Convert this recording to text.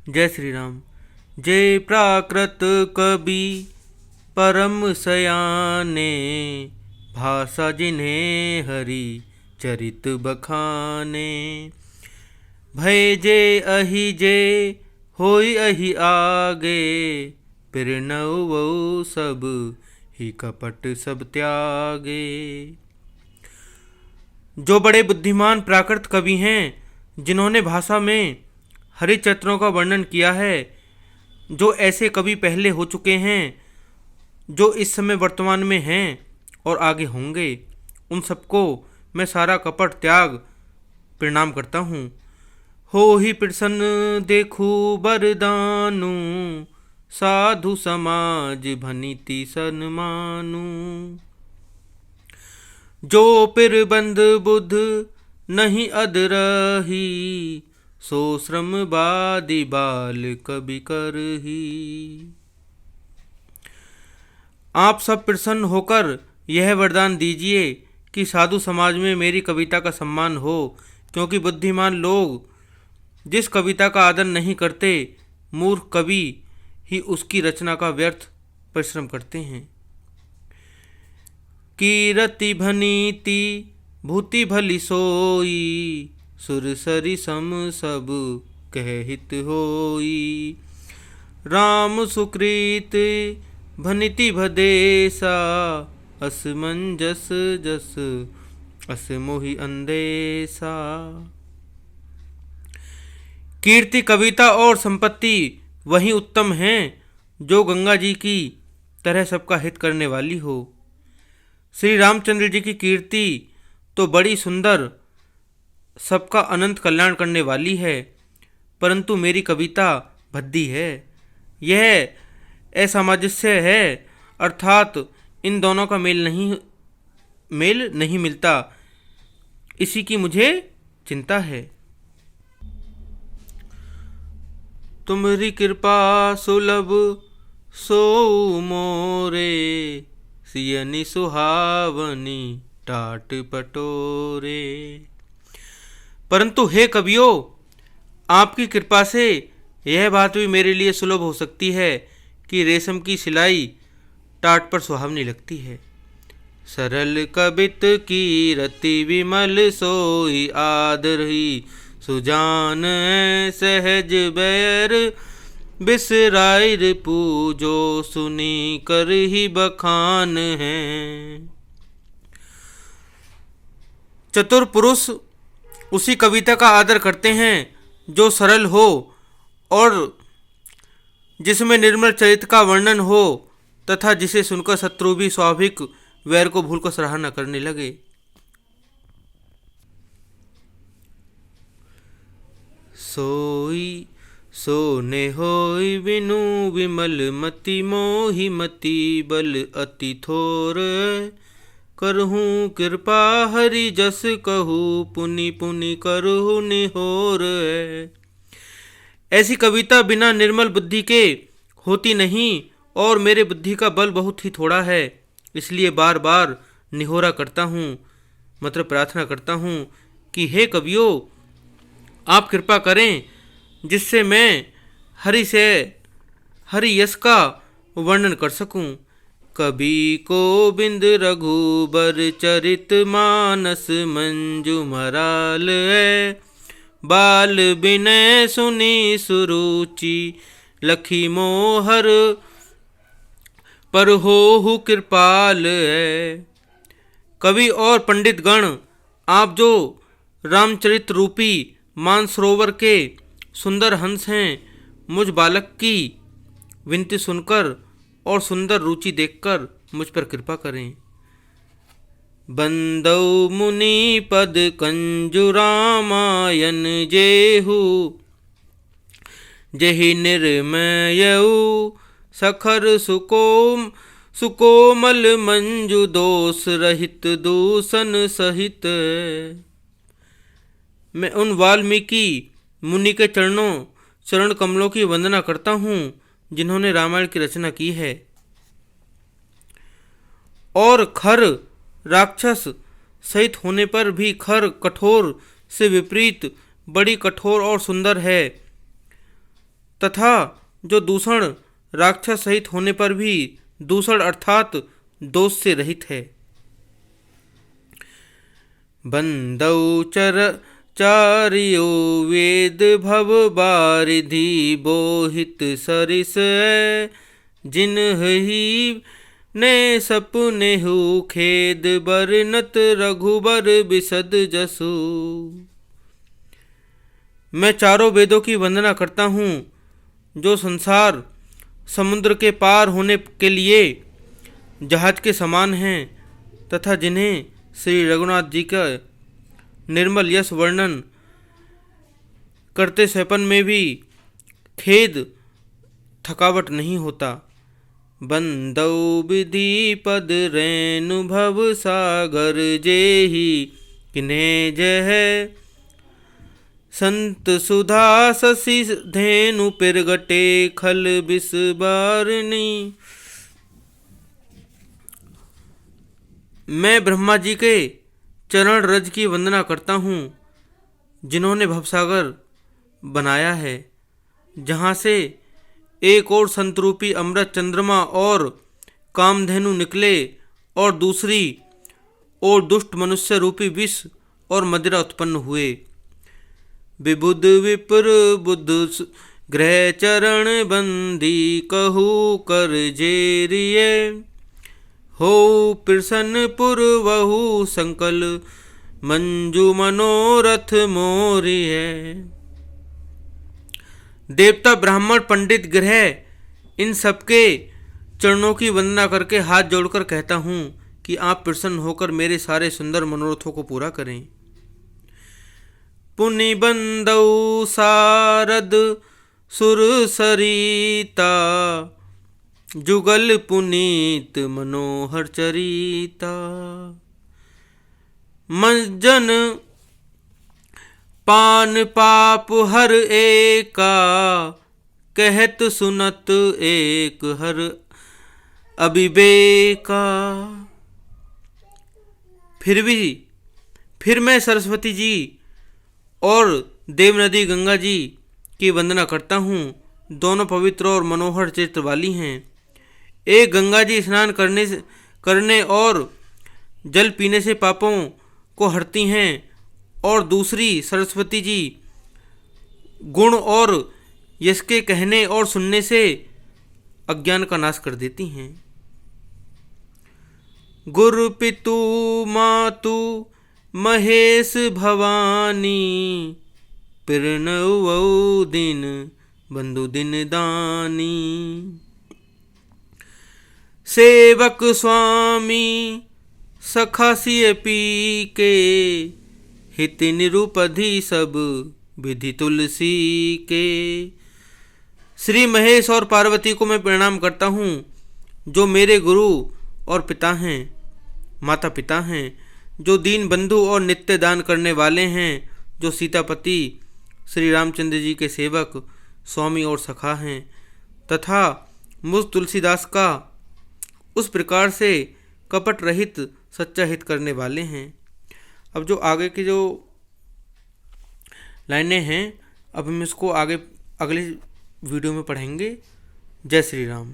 जय श्री राम। जय प्राकृत कवि परम सयाने, भाषा जिन्हें हरि चरित बखाने। भय जे अहि जे होई अहि आगे, प्रणव सब ही कपट सब त्यागे। जो बड़े बुद्धिमान प्राकृत कवि हैं, जिन्होंने भाषा में हरिचरित्रों का वर्णन किया है, जो ऐसे कवि पहले हो चुके हैं, जो इस समय वर्तमान में हैं और आगे होंगे, उन सबको मैं सारा कपट त्याग प्रणाम करता हूँ। हो ही प्रसन्न देखू बरदानू, साधु समाज भनीति सन्मानू। जो पिर बंध बुध नहीं अदरही, सो श्रम बादि बाल कवि करही। आप सब प्रसन्न होकर यह वरदान दीजिए कि साधु समाज में मेरी कविता का सम्मान हो, क्योंकि बुद्धिमान लोग जिस कविता का आदर नहीं करते, मूर्ख कवि ही उसकी रचना का व्यर्थ परिश्रम करते हैं। कीरति भनीति भूति भली सोई, सुरसरी सम सब कह हित होई। राम सुकृत भनिति भदेसा, असमंजस जस अस मोहि अंदेसा। कीर्ति, कविता और संपत्ति वही उत्तम हैं जो गंगा जी की तरह सबका हित करने वाली हो। श्री रामचंद्र जी की कीर्ति तो बड़ी सुंदर, सबका अनंत कल्याण करने वाली है, परंतु मेरी कविता भद्दी है। यह असामंजस्य है, अर्थात इन दोनों का मेल नहीं मिलता। इसी की मुझे चिंता है। तुम्हारी कृपा सुलभ सो मोरे, सियनि सुहावनी टाट पटोरे। परंतु हे कवियों, आपकी कृपा से यह बात भी मेरे लिए सुलभ हो सकती है कि रेशम की सिलाई टाट पर सुहावनी लगती है। सरल कबित की रति विमल सोई, आदरही सुजान सहज बैर। बिसराइर पूजो सुनी कर ही बखान है। चतुर पुरुष उसी कविता का आदर करते हैं जो सरल हो और जिसमें निर्मल चरित्र का वर्णन हो, तथा जिसे सुनकर शत्रु भी स्वाभाविक वैर को भूलकर सराहना करने लगे। सोई सोने होई बिनु विमल मति, मोहि मति बल अति थोर। करहूँ कृपा हरि जस कहूँ, पुनि पुनि करहु निहोर। ऐसी कविता बिना निर्मल बुद्धि के होती नहीं, और मेरे बुद्धि का बल बहुत ही थोड़ा है, इसलिए बार बार निहोरा करता हूँ, मतलब प्रार्थना करता हूँ कि हे कवियों, आप कृपा करें जिससे मैं हरि यश का वर्णन कर सकूं। कवि गोबिंद रघुबर चरित मानस, मंजू मराल है। बाल बिनय सुनी सुरुचि, लखी मोहर पर होहु कृपाल है। कवि और पंडित गण, आप जो रामचरित रूपी मानसरोवर के सुंदर हंस हैं, मुझ बालक की विनती सुनकर और सुंदर रुचि देखकर मुझ पर कृपा करें। बंदौ मुनि पद कंजु रामायण, जेहु जेहि निर्मयऊ सखर सुकोमल मंजु, दोष रहित दूषण सहित। मैं उन वाल्मीकि मुनि के चरण कमलों की वंदना करता हूँ जिन्होंने रामायण की रचना की है। और खर राक्षस सहित होने पर भी खर कठोर से विपरीत बड़ी कठोर और सुंदर है। तथा जो दूषण राक्षस सहित होने पर भी दूषण अर्थात दोष से रहित है। बंदौ चारियो वेद भव बारिधि बोहित सरिस जिन्हि ने सपने हु खेद बरनत रघुबर बिसद जसु। मैं चारों वेदों की वंदना करता हूँ जो संसार समुद्र के पार होने के लिए जहाज के समान हैं तथा जिन्हें श्री रघुनाथ जी का निर्मल यश वर्णन करते सैपन में भी खेद थकावट नहीं होता। बंदौ विधि पद रेणु भव सागर जेहि किन्हे जय संत सुधा शशि धेनु पिरगटे खल बिस बारनी। मैं ब्रह्मा जी के चरण रज की वंदना करता हूँ जिन्होंने भवसागर बनाया है, जहाँ से एक और संतरूपी अमृत चंद्रमा और कामधेनु निकले और दूसरी और दुष्ट मनुष्य रूपी विष और मदिरा उत्पन्न हुए। विबुध विप्र बुद्ध ग्रह चरण बंदी कहू कर जेरिये हो प्रसन्न पुरवहु संकल मंजू मनोरथ मोरिये। देवता ब्राह्मण पंडित ग्रह इन सबके चरणों की वंदना करके हाथ जोड़कर कहता हूँ कि आप प्रसन्न होकर मेरे सारे सुंदर मनोरथों को पूरा करें। पुनि बंदौ सारद सुर सरिता जुगल पुनीत मनोहर चरिता। मज्जन पान पाप हर एका कहत सुनत एक हर अविवेका। फिर मैं सरस्वती जी और देव नदी गंगा जी की वंदना करता हूँ, दोनों पवित्र और मनोहर चरित्र वाली हैं। एक गंगा जी स्नान करने और जल पीने से पापों को हरती हैं और दूसरी सरस्वती जी गुण और यश के कहने और सुनने से अज्ञान का नाश कर देती हैं। गुरु पितु मातु महेश भवानी पिरणवौ दिन बंधु दिन दानी। सेवक स्वामी सखा सिय पी के हित निरूपधि सब विधि तुलसी के। श्री महेश और पार्वती को मैं प्रणाम करता हूँ जो मेरे गुरु और पिता हैं, माता पिता हैं, जो दीन बंधु और नित्य दान करने वाले हैं, जो सीतापति श्री रामचंद्र जी के सेवक स्वामी और सखा हैं, तथा मुझ तुलसीदास का उस प्रकार से कपट रहित सच्चा हित करने वाले हैं। अब जो आगे की जो लाइनें हैं अब हम इसको आगे अगले वीडियो में पढ़ेंगे। जय श्री राम।